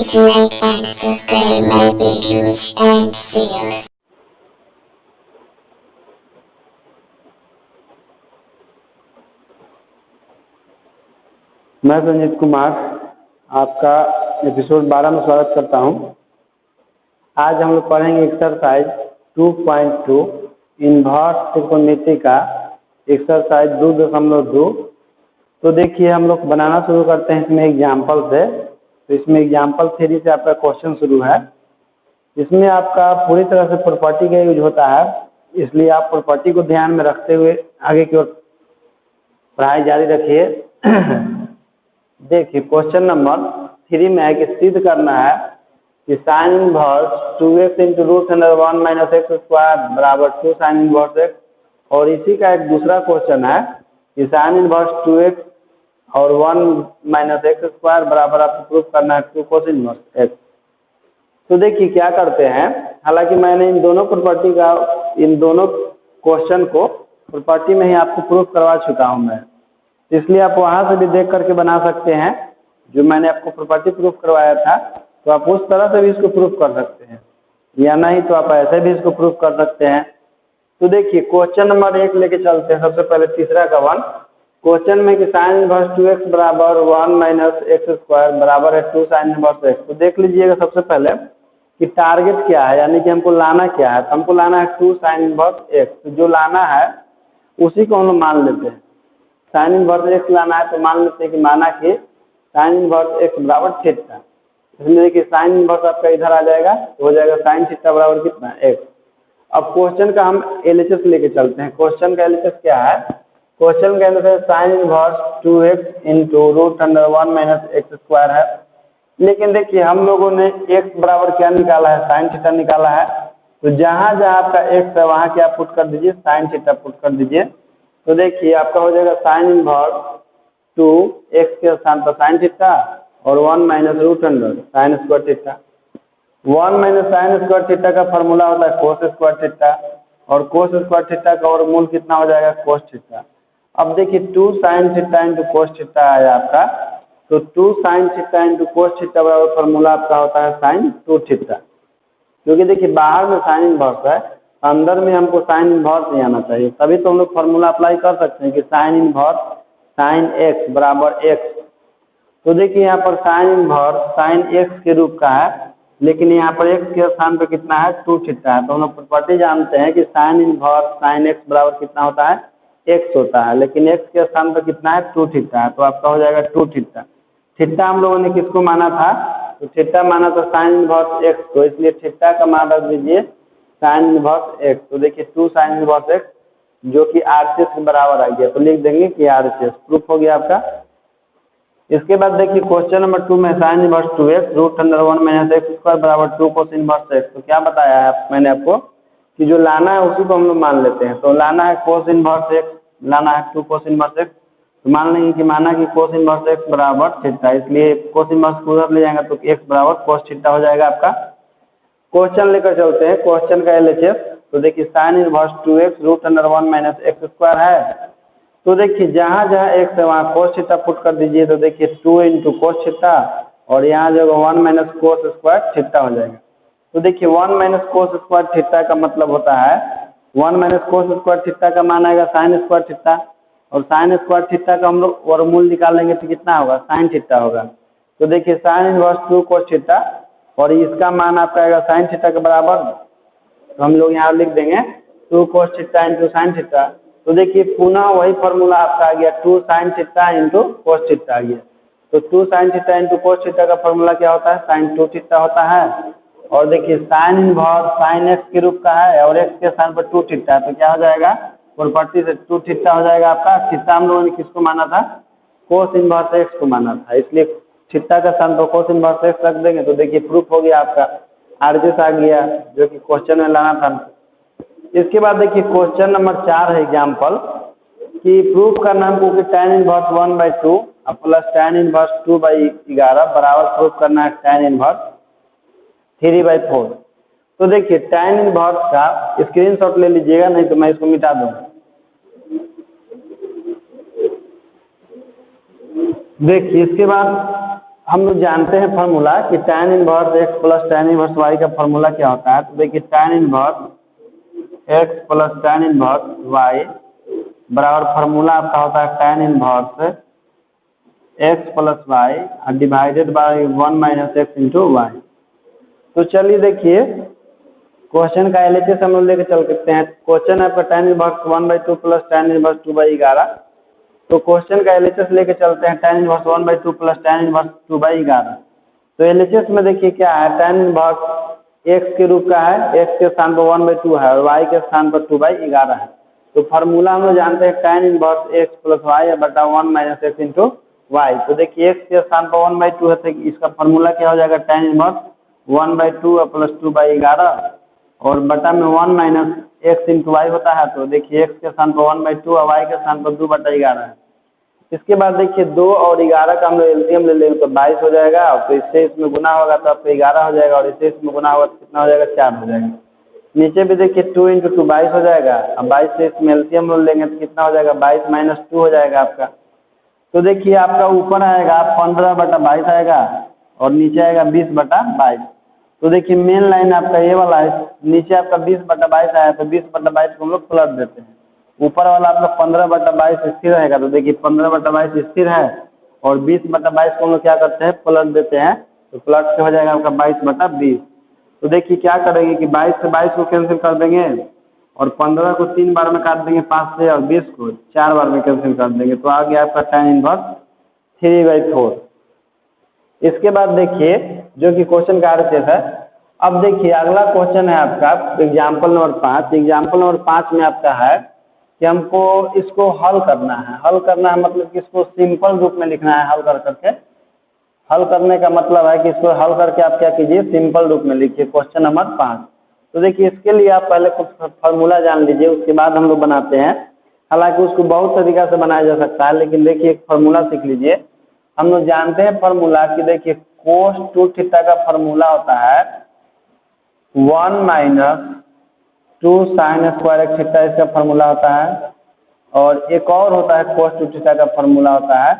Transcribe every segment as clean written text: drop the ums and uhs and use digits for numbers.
Please like and subscribe my videos and see us. मैं संजीत कुमार आपका episode 12 में स्वागत करता हूं। आज हम लोग पढ़ेंगे एक्सरसाइज 2.2 इन्वर्स त्रिकोणमिति का एक्सरसाइज 2.2। तो देखिए हम लोग बनाना शुरू करते हैं इसमें एग्जाम्पल से। तो इसमें एग्जाम्पल 3 से आपका क्वेश्चन शुरू है। इसमें आपका पूरी तरह से प्रॉपर्टी का यूज होता है, इसलिए आप प्रॉपर्टी को ध्यान में रखते हुए आगे की ओर पढ़ाई जारी रखिए। देखिए क्वेश्चन नंबर 3 में है कि सिद्ध करना है कि sine inverse 2x into root under 1 minus x square बराबर 2 साइन इनवर्स एक्स। और इसी का एक दूसरा क्वेश्चन है कि साइन इनवर्स 2x और 1 माइनस एक्स स्क्वायर बराबर आपको प्रूफ करना है 2 कोस इनवर्स एक्स। तो देखिए क्या करते हैं, हालांकि मैंने इन दोनों क्वेश्चन को प्रॉपर्टी में ही आपको प्रूफ करवा चुका हूं मैं, इसलिए आप वहां से भी देख करके बना सकते हैं। जो मैंने आपको प्रॉपर्टी प्रूफ करवाया था तो आप उस तरह से भी इसको प्रूफ कर सकते हैं, या नहीं तो आप ऐसे भी इसको प्रूफ कर सकते हैं। तो देखिए क्वेश्चन नंबर 1 लेके चलते हैं। सबसे पहले तीसरा का वन क्वेश्चन में कि साइन इनवर्स 2x बराबर 1 माइनस एक्स स्क्वायर बराबर है 2 साइन इनवर्स एक्स। तो देख लीजिएगा सबसे पहले कि टारगेट क्या है, यानी कि हमको लाना क्या है। तो हमको लाना है 2 साइन इनवर्स एक्स। तो जो लाना है उसी को हम लोग मान लेते हैं। साइन इनवर्स एक्स लाना है तो मान लेते हैं कि माना कि साइन इनवर्स एक्स बराबर थीटा। इसमें देखिए साइन इनवर्स आपका इधर आ जाएगा तो हो जाएगा साइन थीटा बराबर कितना एक्स। अब क्वेश्चन का हम एलएचएस लेके चलते हैं। क्वेश्चन का एलएचएस क्या है, क्वेश्चन के अंदर sine inverse 2x into root under 1 minus x square है। लेकिन देखिए हम लोगों ने x बराबर क्या निकाला है, साइन थीटा निकाला है। तो जहां जहां आपका x है वहां क्या पुट कर दीजिए, साइन थीटा पुट कर दीजिए। तो देखिए आपका हो जाएगा साइन इनवर्स 2 x के स्थान पर साइन थीटा और 1 minus root under sine square theta. 1 minus sine square theta का फॉर्मूला होता है कोस स्क्वायर थीटा, और कोस स्क्वायर थीटा का वर्गमूल कितना हो जाएगा, कोस थीटा। अब देखिए 2 sine theta into cos theta आया आपका। तो 2 sine theta into cos theta बराबर फॉर्मूला आपका होता है साइन 2 थीटा। क्योंकि देखिए बाहर में साइन इनवर्स है, अंदर में हमको साइन इनवर्स नहीं आना चाहिए, तभी तो हम लोग फॉर्मूला अप्लाई कर सकते हैं कि साइन इनवर्स साइन एक्स बराबर एक्स। तो देखिए यहाँ पर साइन इनवर्स साइन एक्स के रूप का है, लेकिन यहाँ पर एक्स के स्थान पर कितना है, 2 थीटा है। तो हम लोग प्रॉपर्टी जानते हैं कि साइन इनवर्स साइन एक्स बराबर कितना होता है, एक्स होता है, लेकिन एक्स के स्थान पर कितना है, 2 थीटा है। तो आपका हो जाएगा 2 थीटा। थीटा हम लोगों ने किसको माना था, तो थीटा माना था साइन इनवर्स एक्स को, इसलिए थीटा का मान रख दीजिए साइन इनवर्स एक्स। तो देखिए 2 साइन इनवर्स एक्स जो कि आरएचएस के बराबर आ गया, तो लिख देंगे कि आरएचएस प्रूफ हो गया आपका। इसके बाद देखिए क्वेश्चन नंबर 2 में sine inverse 2x root under 1 minus x square बराबर 2 कोस इनवर्स एक्स। तो क्या बताया है मैंने आपको कि जो लाना है उसी को हम लोग मान लेते हैं। तो लाना है कोस इनवर्स एक्स, लाना है 2 कोस इनवर्स एक्स। तो मान लेंगे कि माना कि कोस इनवर्स एक्स बराबर थीटा, इसलिए कोस इनवर्स को उधर ले जाएंगे तो एक्स बराबर कोस थीटा हो जाएगा आपका। क्वेश्चन लेकर चलते हैं, क्वेश्चन का एलएचएस। तो देखिए sine inverse 2x root under 1 minus x square है। तो देखिए जहां जहां एक्स है वहां कोस थीटा पुट कर दीजिए। तो देखिए 2 इंटू कोस थीटा और यहाँ जो 1 माइनस कोस स्क्वायर थीटा हो जाएगा। तो देखिए 1 माइनस कोस स्क्वायर थीटा का मतलब होता है 1 माइनस कोस स्क्वायर थीटा का मान आएगा साइन स्क्वायर थीटा, और साइन स्क्वायर थीटा का हम लोग वर्गमूल निकालेंगे तो कितना होगा, साइन थीटा होगा। तो देखिए साइन इनवर्स 2 कोस थीटा और इसका मान आपका आएगा साइन थीटा के बराबर। तो हम लोग यहाँ लिख देंगे 2 cos theta into sine theta. तो देखिए पुनः वही फॉर्मूला आपका आ गया 2 sine theta into cos theta आ गया। तो 2 sine theta into cos theta का फॉर्मूला क्या होता है, साइन 2 थीटा होता है। और देखिए साइन इनवर्स साइन एक्स के रूप का है और एक्स के स्थान पर 2 थीटा है, तो क्या हो जाएगा, प्रॉपर्टी से 2 थीटा हो जाएगा आपका। थीटा हम लोगों ने किसको माना था, कोस इनवर्स एक्स को माना था, इसलिए थीटा का स्थान पर कोस इनवर्स एक्स रख देंगे। तो देखिए प्रूफ हो गया आपका, आरएचएस आ गया जो कि क्वेश्चन में लाना था। इसके बाद देखिए क्वेश्चन नंबर 4 है एग्जाम्पल कि प्रूफ करना हमको कि tan inverse 1/2 plus tan inverse 2/11 बराबर प्रूफ करना है tan इनवर्स 3/4। तो देखिए tan इनवर्स का स्क्रीनशॉट ले लीजिएगा, नहीं तो मैं इसको मिटा दूंगा। देखिए इसके बाद हम लोग जानते हैं फार्मूला कि tan inverse x plus tan inverse y का फार्मूला क्या होता है। तो देखिए tan inverse x plus tan inverse y बराबर फार्मूला आपका होता है tan inverse x plus y divided by 1 minus x into y. तो चलिए देखिए क्वेश्चन का एलएचएस हम लोग लेके चल सकते हैं। क्वेश्चन है आपका tan inverse 1/2 plus tan inverse 2/11। तो क्वेश्चन का एलएचएस लेके चलते हैं tan inverse 1/2 plus tan inverse 2/11। तो एलएचएस में देखिए क्या है, tan इनवर्स x के रूप का है, x के स्थान पर 1/2 है और y के स्थान पर 2/11 है। तो फार्मूला हम लोग जानते हैं tan inverse x plus y बटा 1 माइनस एक्स इंटू वाई। तो देखिए x के स्थान पर 1/2 है तो इसका फार्मूला क्या हो जाएगा, tan इनवर्स 1/2 प्लस 2/11 और बटा में 1 माइनस एक्स इंटू वाई होता है। तो देखिए x के स्थान पर 1/2 और y के स्थान पर 2/11 है। इसके बाद देखिए 2 और 11 का हम लोग एलसीएम ले लेंगे तो 22 हो जाएगा। तो इससे इसमें गुना होगा तो आपको 11 हो जाएगा और इससे इसमें गुना होगा तो कितना हो जाएगा, 4 हो जाएगा। नीचे भी देखिए 2 इंटू 2 22 हो जाएगा। अब 22 से इसमें एलसीएम ले लेंगे तो कितना हो जाएगा, 22 माइनस 2 हो जाएगा आपका। तो देखिए आपका ऊपर आएगा 15/22 आएगा और नीचे आएगा 20/22। तो देखिए मेन लाइन आपका ये वाला है, नीचे आपका 20/22 आया तो 20/22 को हम लोग पलट देते हैं। ऊपर वाला आपका 15/22 स्थिर रहेगा। तो देखिए 15/22 स्थिर है और 20/22 को हम लोग क्या करते हैं, पलट देते हैं। तो पलट के हो जाएगा आपका 22/20। तो देखिए क्या करेंगे कि 22 से 22 को कैंसिल कर देंगे और 15 को 3 बार में काट देंगे 5 से और 20 को 4 बार में कैंसिल कर देंगे। तो आ गया आपका tan इनवर्स 3/4। इसके बाद देखिए जो कि क्वेश्चन का आरएचएस है। अब देखिए अगला क्वेश्चन है आपका एग्जाम्पल नंबर 5। एग्जाम्पल नंबर 5 में आपका है कि हमको इसको हल करना है। हल करना है मतलब कि इसको सिंपल रूप में लिखना है। हल कर करके, हल करने का मतलब है कि इसको हल करके आप क्या कीजिए, सिंपल रूप में लिखिए क्वेश्चन नंबर 5। तो देखिए इसके लिए आप पहले कुछ फार्मूला जान लीजिए, उसके बाद हम लोग बनाते हैं। हालांकि उसको बहुत तरीका से बनाया जा सकता है, लेकिन देखिए एक फार्मूला सीख लीजिए। हम लोग जानते हैं फार्मूला कि देखिए cos 2 थीटा का फार्मूला होता है 1 माइनस 2 साइन स्क्वायर एक थीटा, इसका फार्मूला होता है। और एक और होता है cos 2 थीटा का फार्मूला होता है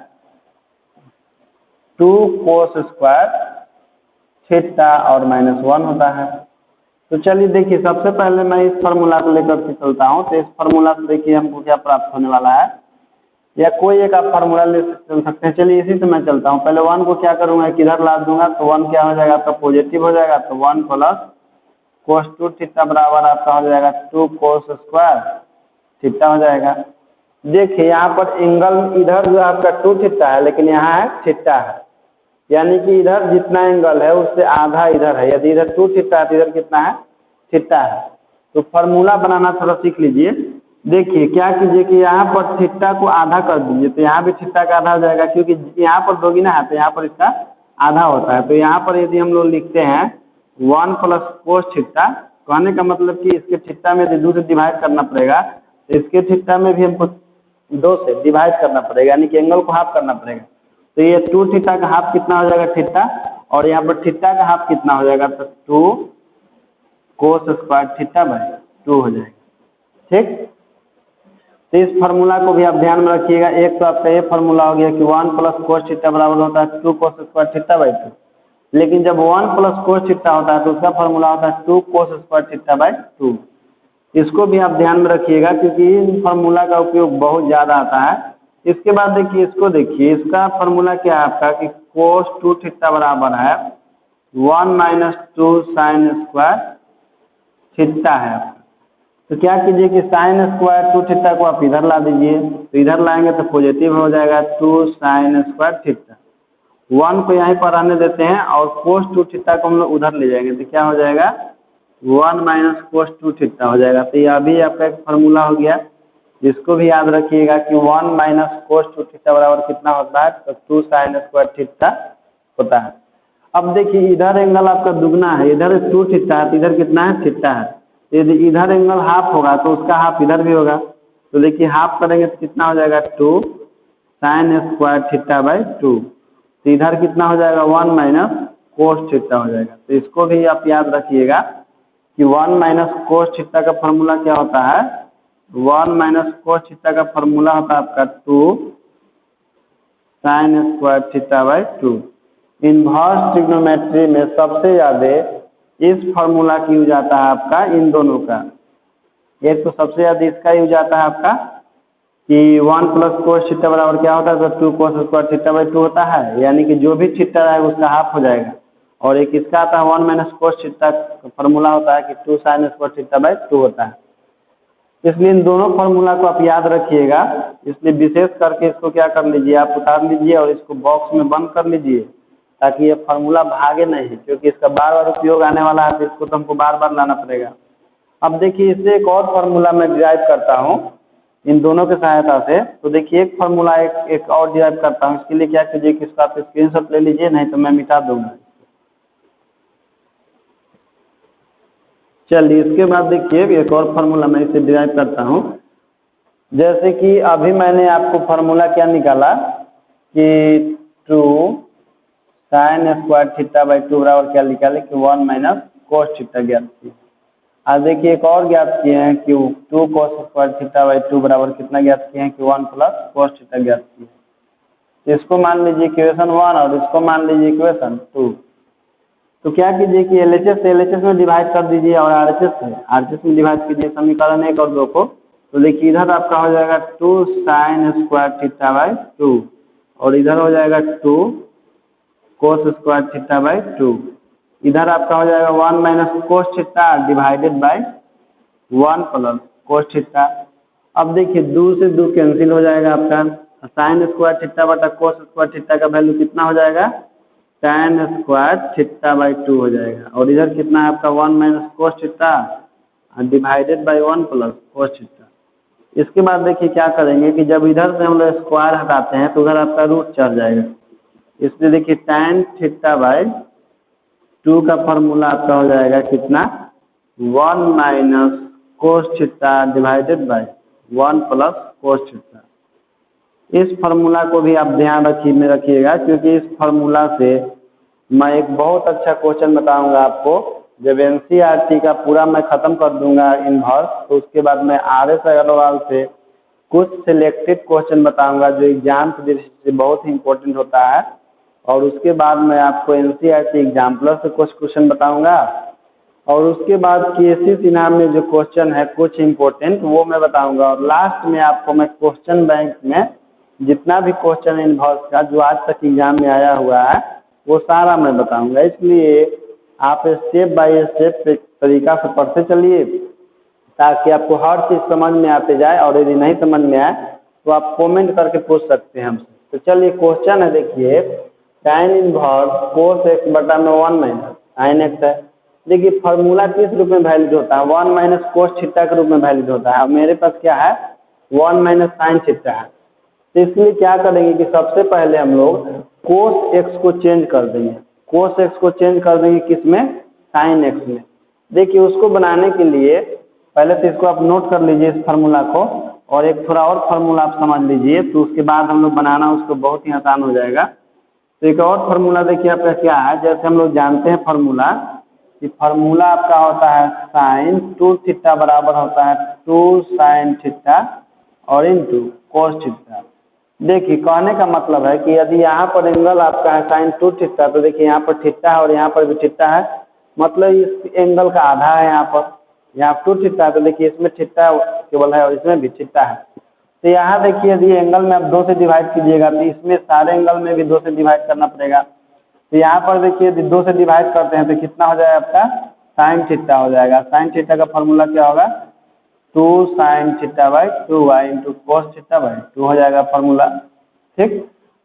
2 cos स्क्वायर थीटा और -1 होता है। तो चलिए देखिए सबसे पहले मैं इस फार्मूला को लेकर के चलता हूँ। तो इस फार्मूला से देखिए हमको क्या प्राप्त होने वाला है, या कोई एक आप फार्मूला ले चल सकते हैं। चलिए इसी से मैं चलता हूँ। पहले 1 को क्या करूँगा, किधर ला दूंगा तो 1 क्या हो जाएगा आपका पॉजिटिव हो जाएगा। तो 1 प्लस cos 2 थीटा बराबर आपका हो जाएगा 2 cos स्क्वायर थीटा हो जाएगा। देखिए यहाँ पर एंगल इधर जो आपका 2 थीटा है, लेकिन यहाँ है थीटा है, यानी कि इधर जितना एंगल है उससे आधा इधर है। यदि इधर 2 थीटा है तो इधर कितना है, थीटा है। तो फार्मूला बनाना थोड़ा सीख लीजिए। देखिए क्या कीजिए कि यहाँ पर थीटा को आधा कर दीजिए तो यहाँ भी थीटा का आधा हो जाएगा, क्योंकि यहाँ पर दोगुना है तो यहाँ पर इसका आधा होता है। तो यहाँ पर यदि हम लोग लिखते हैं 1 प्लस कोस थीटा, कहने का मतलब कि इसके थीटा में 2 से डिवाइड करना पड़ेगा, तो इसके थीटा में भी हमको 2 से डिवाइड करना पड़ेगा, यानी कि एंगल को हाफ करना पड़ेगा। तो ये 2 थीटा का हाफ कितना हो जाएगा, थीटा, और यहाँ पर थीटा का हाफ कितना हो जाएगा, तो 2 कोस स्क्वायर थीटा बाई 2 हो जाएगा। ठीक, तो इस फार्मूला को भी आप ध्यान में रखिएगा। एक तो आपका ये फार्मूला हो गया कि 1 प्लस कोस थीटा बराबर होता है 2 कोस स्क्वायर थीटा बाई 2। लेकिन जब 1 प्लस कोस थीटा होता है तो उसका फार्मूला होता है 2 कोस स्क्वायर थीटा बाई 2। इसको भी आप ध्यान में रखिएगा क्योंकि इन फार्मूला का उपयोग बहुत ज़्यादा आता है। इसके बाद देखिए इसको देखिए, इसका फार्मूला क्या है आपका कि कोस 2 थीटा बराबर है 1 माइनस 2 साइन स्क्वायर थीटा है। तो क्या कीजिए कि साइन स्क्वायर 2 थीटा को आप इधर ला दीजिए। तो इधर लाएंगे तो पॉजिटिव हो जाएगा 2 साइन स्क्वायर थीटा। 1 को यहीं पर आने देते हैं और कोस 2 थीटा को हम लोग उधर ले जाएंगे तो क्या हो जाएगा 1 माइनस कोस 2 थीटा हो जाएगा। तो यह भी आपका एक फार्मूला हो गया, इसको भी याद रखिएगा कि 1 माइनस कोस 2 थीटा बराबर कितना होता है, तो 2 साइन स्क्वायर थीटा होता है। अब देखिए इधर एंगल आपका दुगना है, इधर 2 थीटा है तो इधर कितना है, थीटा है। यदि इधर एंगल हाफ होगा तो उसका हाफ इधर भी होगा। तो देखिए हाफ करेंगे तो कितना हो जाएगा 2 साइन स्क्वायर थीटा बाई 2। तो इधर कितना हो जाएगा 1 माइनस कोस थीटा हो जाएगा। तो इसको भी आप याद रखिएगा कि 1 माइनस कोस थीटा का फार्मूला क्या होता है, 1 माइनस कोस थीटा का फार्मूला होता है आपका 2 sign square theta by 2। Inverse trigonometry में सबसे ज्यादा इस फार्मूला की यूज आता है आपका इन दोनों का। एक तो सबसे ज्यादा इसका यूज आता है आपका कि 1 प्लस कोस थीटा बराबर क्या होता है, तो 2 कोस स्क्वायर थीटा बाई 2 होता है, यानी कि जो भी थीटा रहेगा उसका हाफ हो जाएगा। और एक इसका आता है 1 माइनस कोस थीटा फार्मूला होता है कि 2 साइन स्क्वायर थीटा बाई 2 होता है। इसलिए इन दोनों फार्मूला को आप याद रखिएगा। इसलिए विशेष करके इसको क्या कर लीजिए, आप उतार लीजिए और इसको बॉक्स में बंद कर लीजिए ताकि ये फार्मूला भागे नहीं, क्योंकि इसका बार बार उपयोग आने वाला है, तो इसको तो हमको बार बार लाना पड़ेगा। अब देखिए इससे एक और फार्मूला मैं डिराइव करता हूँ इन दोनों की सहायता से। तो देखिए एक फार्मूला एक और डिराइव करता हूँ। इसके लिए क्या कीजिए कि इसका आप स्क्रीनशॉट ले लीजिए, नहीं तो मैं मिटा दूंगा। चलिए इसके बाद देखिए एक और फार्मूला मैं इसे डिराइव करता हूँ। जैसे कि अभी मैंने आपको फार्मूला क्या निकाला कि 2 साइन स्क्वायर थीटा बाई 2 बराबर क्या निकाले कि 1 माइनस कोस थीटा ज्ञात किया। आज देखिए एक और ज्ञात किए हैं कि 2 कोस स्क्वायर थीटा बाई 2 बराबर कितना ज्ञात किए हैं कि 1 प्लस कोस थीटा ज्ञात किए। इसको मान लीजिए इक्वेशन 1 और इसको मान लीजिए इक्वेशन 2। तो क्या कीजिए कि LHS से LHS में डिवाइड कर दीजिए और RHS से RHS में डिवाइड कीजिए समीकरण 1 और 2 को। तो देखिए इधर आपका हो जाएगा 2 साइन स्क्वायर थीटा बाई 2 और इधर हो जाएगा 2 कोस स्क्वायर थीटा बाई 2। इधर आपका हो जाएगा 1 minus cos theta divided by 1 plus cos theta. अब देखिए 2 से 2 कैंसिल हो जाएगा आपका। साइन स्क्वायर थीटा बटा कोस स्क्वायर थीटा का वैल्यू कितना हो जाएगा, tan स्क्वायर थीटा बाई 2 हो जाएगा। और इधर कितना है आपका 1 minus cos theta divided by 1 plus cos theta. इसके बाद देखिए क्या करेंगे कि जब इधर से हम लोग स्क्वायर हटाते हैं तो उधर आपका रूट चढ़ जाएगा। इसलिए देखिए tan थीटा बाई 2 का फार्मूला आपका हो जाएगा कितना 1 minus cos theta divided by 1 plus cos theta. इस फार्मूला को भी आप ध्यान रखिएगा, क्योंकि इस फार्मूला से मैं एक बहुत अच्छा क्वेश्चन बताऊंगा आपको। जब NCERT का पूरा मैं ख़त्म कर दूंगा इन्वर्स, तो उसके बाद मैं RS अग्रवाल से कुछ सिलेक्टेड क्वेश्चन बताऊंगा जो एग्जाम की दृष्टि से बहुत ही इम्पोर्टेंट होता है। और उसके बाद मैं आपको NCERT एग्जाम्पलर से कुछ क्वेश्चन बताऊंगा और उसके बाद KC सिन्हा में जो क्वेश्चन है कुछ इम्पोर्टेंट वो मैं बताऊंगा। और लास्ट में आपको मैं क्वेश्चन बैंक में जितना भी क्वेश्चन इन्वर्स का जो आज तक एग्जाम में आया हुआ है वो सारा मैं बताऊंगा। इसलिए आप स्टेप बाय स्टेप तरीका से पढ़ते चलिए ताकि आपको हर चीज़ समझ में आते जाए। और यदि नहीं समझ में आए तो आप कमेंट करके पूछ सकते हैं हमसे। तो चलिए क्वेश्चन है, देखिए tan इनवर्स कोस x बटा में 1 माइनस साइन x है। देखिए फार्मूला किस रूप में वैलिड होता है, 1 माइनस कोस थीटा के रूप में वैलिड होता है। अब मेरे पास क्या है 1 माइनस साइन थीटा है। तो इसलिए क्या करेंगे कि सबसे पहले हम लोग कोस x को चेंज कर देंगे। कोस x को चेंज कर देंगे किस में, साइन x में। देखिए उसको बनाने के लिए पहले तो इसको आप नोट कर लीजिए इस फार्मूला को, और एक थोड़ा और फार्मूला आप समझ लीजिए, तो उसके बाद हम लोग बनाना उसको बहुत ही आसान हो जाएगा। तो एक और फार्मूला देखिए आपका क्या है, जैसे हम लोग जानते हैं फार्मूला कि फार्मूला आपका होता है साइन 2 थीटा बराबर होता है 2 साइन थीटा और इंटू कोस थीटा। देखिए कहने का मतलब है कि यदि यहाँ पर एंगल आपका है साइन 2 थीटा, तो देखिए यहाँ पर थीटा है और यहाँ पर भी थीटा है, मतलब इस एंगल का आधा है। यहाँ 2 थीटा है तो देखिए इसमें थीटा केवल है और इसमें भी थीटा है। तो यहाँ देखिए यदि एंगल में आप 2 से डिवाइड कीजिएगा तो इसमें सारे एंगल में भी 2 से डिवाइड करना पड़ेगा। तो यहाँ पर देखिए यदि 2 से डिवाइड करते हैं तो कितना हो जाएगा आपका साइन थीटा हो जाएगा। साइन थीटा का फॉर्मूला क्या होगा 2 sine theta by 2y into cos theta by 2 हो जाएगा फार्मूला। ठीक,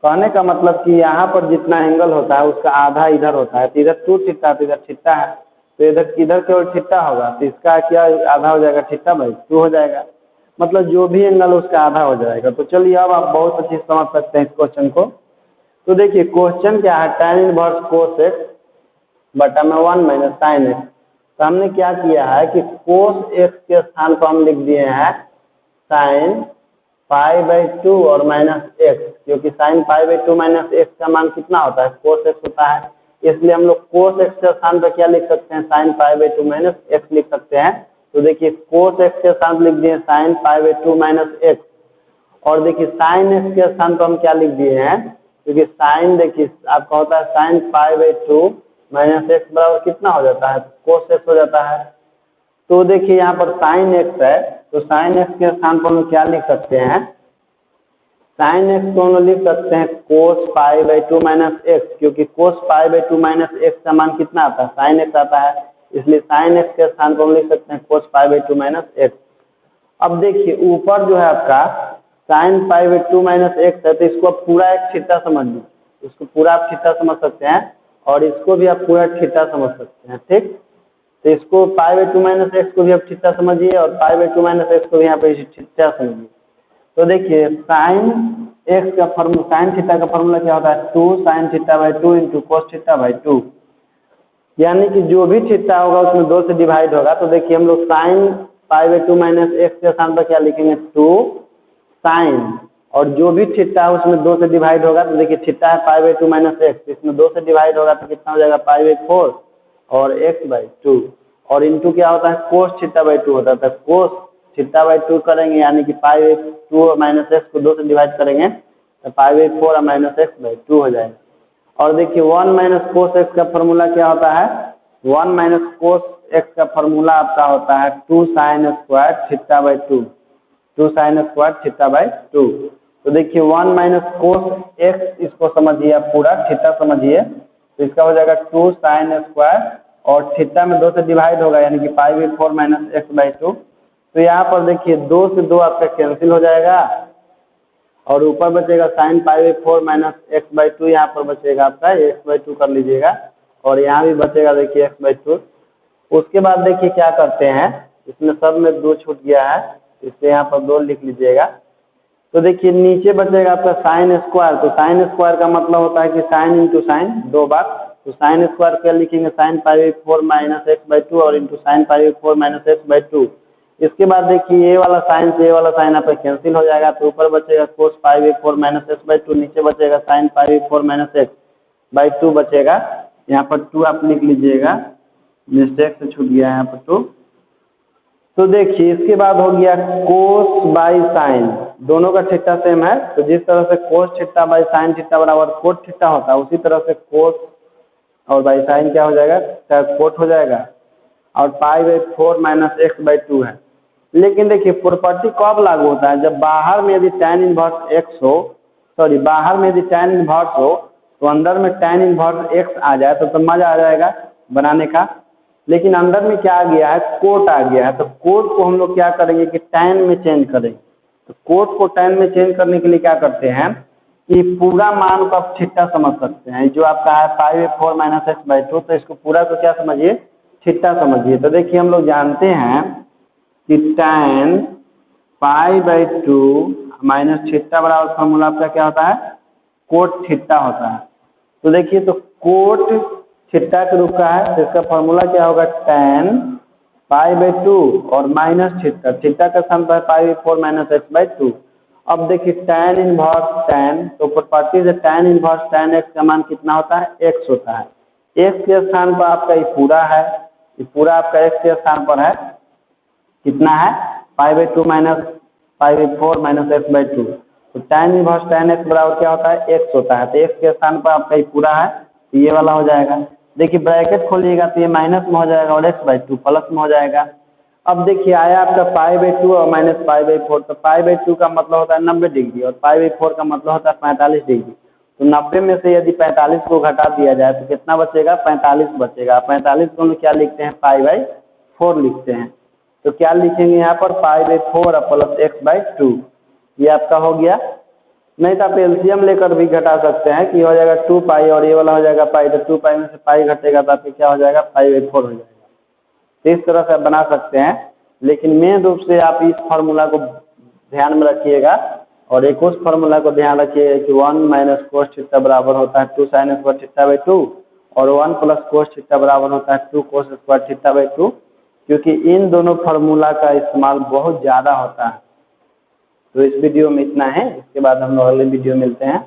कहने का मतलब कि यहाँ पर जितना एंगल होता है उसका आधा इधर होता है। तो इधर 2 थीटा तो इधर थीटा है, तो इधर केवल थीटा होगा, तो इसका क्या आधा हो जाएगा थीटा बाई 2 हो जाएगा। मतलब जो भी एंगल उसका आधा हो जाएगा। तो चलिए अब आप बहुत अच्छी समझ सकते हैं इस क्वेश्चन को। तो देखिए क्वेश्चन क्या है, tan इनवर्स कोस x बटा में 1 माइनस साइन x। तो हमने क्या किया है कि कोस x के स्थान पर हम लिख दिए हैं साइन पाई बाई 2 और माइनस x, क्योंकि sine pi by 2 minus x का मान कितना होता है कोस x होता है। इसलिए हम लोग कोस x के स्थान पर क्या लिख सकते हैं sine pi by 2 minus x लिख सकते हैं। तो देखिए कोस x के स्थान लिख दिए sine pi by 2 minus x, और देखिए साइन x के स्थान पर हम क्या लिख दिए हैं क्योंकि साइन देखिए आपका होता है साइन π/2 माइनस एक्स बराबर कितना हो जाता है, कोस एक्स हो जाता है। तो देखिए यहाँ पर साइन एक्स है, तो साइन एक्स के स्थान पर हम लोग क्या लिख सकते हैं, साइन एक्स को हम लोग लिख सकते हैं कोस π/2 माइनस एक्स, क्योंकि कोस π/2 माइनस एक्स का मान कितना आता है, साइन एक्स आता है, इसलिए साइन एक्स के स्थान पर हम लिख सकते हैं कोस π/2 माइनस एक्स। अब देखिए ऊपर जो है आपका साइन π/2 माइनस एक्स है, तो इसको आप पूरा एक थीटा समझ लीजिए, इसको पूरा आप थीटा समझ सकते हैं और इसको भी आप पूरा थीटा समझ सकते हैं, ठीक। तो इसको π/2 माइनस एक्स को भी आप थीटा समझिए और π/2 माइनस एक्स को भी यहाँ पे थीटा समझिए। तो देखिए साइन एक्स का फॉर्मूला, साइन थीटा का फॉर्मूला क्या होता है, 2 sin θ/2 इंटू कोस θ/2, यानी कि जो भी थीटा होगा उसमें 2 से डिवाइड होगा। तो देखिए हम लोग साइन π/2 माइनस एक्स के स्थान पर क्या लिखेंगे, 2 साइन, और जो भी थीटा है उसमें 2 से डिवाइड होगा। तो देखिए थीटा है π/2 माइनस एक्स, इसमें 2 से डिवाइड होगा तो कितना हो जाएगा π/4 और x/2, और इंटू क्या होता है कोस θ/2 होता है, कोस θ/2 करेंगे यानी कि π/2 माइनस एक्स को 2 से डिवाइड करेंगे तो π/4 और माइनस x/2 हो जाएगा। और देखिए 1 माइनस कोस एक्स का फॉर्मूला क्या होता है, 1 माइनस कोस एक्स का फॉर्मूला आपका होता है 2 sin स्क्वायर θ/2, 2 sin स्क्वायर θ/2। तो देखिए 1 माइनस कोस एक्स, इसको समझिए आप पूरा थीटा समझिए, तो इसका हो जाएगा 2 sin स्क्वायर और थीटा में 2 से डिवाइड होगा यानी कि π/4 माइनस x/2। तो यहाँ पर देखिए 2 से 2 आपका कैंसिल हो जाएगा और ऊपर बचेगा साइन π/4 माइनस x/2, यहाँ पर बचेगा आपका x/2 कर लीजिएगा और यहाँ भी बचेगा देखिए x/2। उसके बाद देखिए क्या करते हैं, इसमें सब में 2 छूट गया है, इसलिए यहाँ पर 2 लिख लीजिएगा। तो देखिए नीचे बचेगा आपका साइन स्क्वायर, तो साइन स्क्वायर का मतलब होता है कि साइन इंटू साइन 2 बार, तो साइन स्क्वायर क्या लिखेंगे, साइन π/4 माइनस x/2 और इंटू साइन π/4 माइनस x/2। इसके बाद देखिए ये वाला साइन से ये वाला साइन आपका कैंसिल हो जाएगा, तो ऊपर बचेगा कोस π/4 माइनस x/2, नीचे बचेगा साइन π/4 माइनस x/2 बचेगा, यहाँ पर 2 आप लिख लीजिएगा, मिस्टेक से छूट गया है यहाँ पर 2। तो देखिए इसके बाद हो गया कोस बाई साइन, दोनों का थीटा सेम है, तो जिस तरह से cos theta by sine theta बराबर कोट थीटा होता है, उसी तरह से कोस और बाई साइन क्या हो जाएगा, कोट हो जाएगा, और π/4 माइनस x/2 है। लेकिन देखिए प्रॉपर्टी कब लागू होता है, जब बाहर में यदि tan इनवर्स x हो, सॉरी बाहर में यदि tan इनवर्स हो तो अंदर में tan इनवर्स x आ जाए तो मजा आ जाएगा बनाने का। लेकिन अंदर में क्या आ गया है, कोट आ गया है, तो कोट को हम लोग क्या करेंगे कि tan में चेंज करेंगे। तो कोट को tan में चेंज करने के लिए क्या करते हैं कि पूरा मान को आप थीटा समझ सकते हैं, जो आपका है π/4 माइनस x/2, तो इसको पूरा को क्या समझिए, थीटा समझिए। तो देखिए हम लोग जानते हैं कि tan π/2 माइनस थीटा बराबर फॉर्मूला आपका क्या होता है, कोट थीटा होता है। तो देखिए तो कोट थीटा के रूप का है, तो इसका फॉर्मूला क्या होगा, tan π/2 और माइनस थीटा, थीटा का स्थान पर π/4 माइनस x/2। अब देखिए tan इनवर्स tan, तो प्रॉपर्टी से tan इनवर्स tan x का मान कितना होता है, x होता है। x के स्थान पर आपका ये पूरा है, ये पूरा आपका x के स्थान पर है, कितना है π/2 माइनस π/4 माइनस x/2। तो tan इनवर्स tan x बराबर क्या होता है, x होता है, तो x के स्थान पर आपका ये पूरा है, तो ये वाला हो जाएगा। देखिए ब्रैकेट खोलिएगा तो ये माइनस में हो जाएगा और x/2 प्लस में हो जाएगा। अब देखिए आया आपका π/2 और माइनस π/4, तो π/2 का मतलब होता है 90 डिग्री और π/4 का मतलब होता है 45 डिग्री। तो 90 में से यदि 45 को घटा दिया जाए तो कितना बचेगा, 45 बचेगा। 45 को हम क्या लिखते हैं, π/4 लिखते हैं। तो क्या लिखेंगे यहाँ पर, π/4 प्लस x/2, ये आपका हो गया। नहीं तो आप एलसीएम लेकर भी घटा सकते हैं कि हो जाएगा 2π और ये वाला हो जाएगा पाई, तो 2π में से पाई घटेगा तो आपके क्या हो जाएगा, π/4 हो जाएगा। तो इस तरह से आप बना सकते हैं, लेकिन मेन रूप से आप इस फार्मूला को ध्यान में रखिएगा और एक उस फार्मूला को ध्यान रखिएगा कि 1 माइनस कोस थीटा बराबर होता है 2 sin स्क्वायर θ/2 और 1 प्लस कोस थीटा बराबर होता है 2 कोस स्क्वायर θ/2, क्योंकि इन दोनों फार्मूला का इस्तेमाल बहुत ज़्यादा होता है। तो इस वीडियो में इतना है, इसके बाद हम लोग अगले वीडियो मिलते हैं।